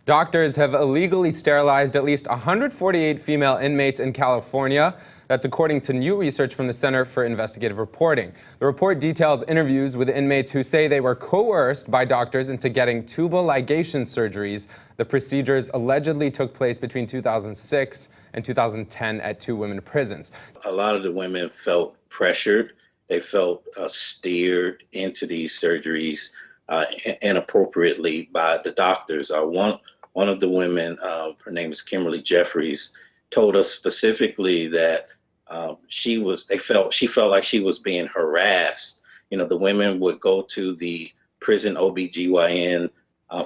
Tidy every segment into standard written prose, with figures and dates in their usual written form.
Doctors have illegally sterilized at least 148 female inmates in California. That's according to new research from the Center for Investigative Reporting. The report details interviews with inmates who say they were coerced by doctors into getting tubal ligation surgeries. The procedures allegedly took place between 2006 and 2010 at two women prisons. A lot of the women felt pressured. They felt steered into these surgeries inappropriately by the doctors. One of the women, her name is Kimberly Jeffries, told us specifically that she felt like she was being harassed. You know, the women would go to the prison OBGYN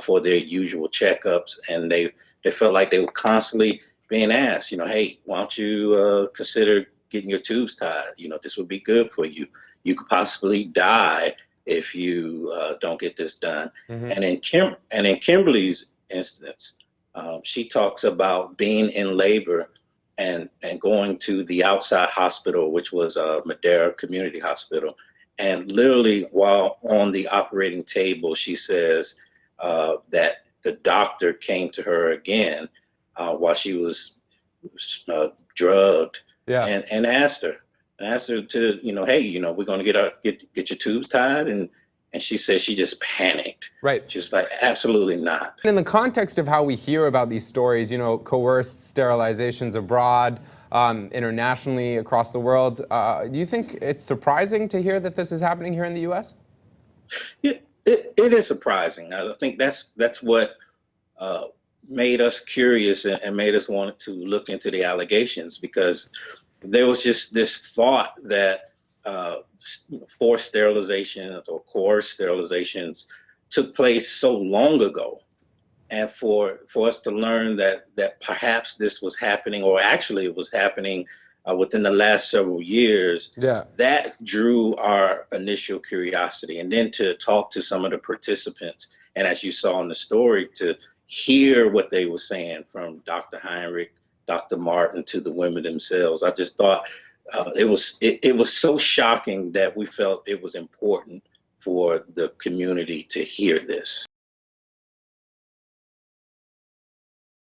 for their usual checkups, and they felt like they were constantly being asked, you know, hey, why don't you consider getting your tubes tied? You know, this would be good for you. You could possibly die if you don't get this done. And in Kimberly's instance, she talks about being in labor and going to the outside hospital, which was Madera Community Hospital. And literally while on the operating table, she says that the doctor came to her again while she was drugged and asked her to, you know, hey, you know, we're going to get your tubes tied. And she said she just panicked. Right. She's like, absolutely not. In the context of how we hear about these stories, you know, coerced sterilizations abroad, internationally, across the world, do you think it's surprising to hear that this is happening here in the U.S.? Yeah, it is surprising. I think that's what made us curious and made us want to look into the allegations, because there was just this thought that forced sterilizations or coerced sterilizations took place so long ago, and for us to learn that perhaps this was happening, or actually it was happening within the last several years, that drew our initial curiosity. And then to talk to some of the participants, and as you saw in the story, to hear what they were saying, from Dr. Heinrich, Dr. Martin, to the women themselves. I just thought it was so shocking that we felt it was important for the community to hear this.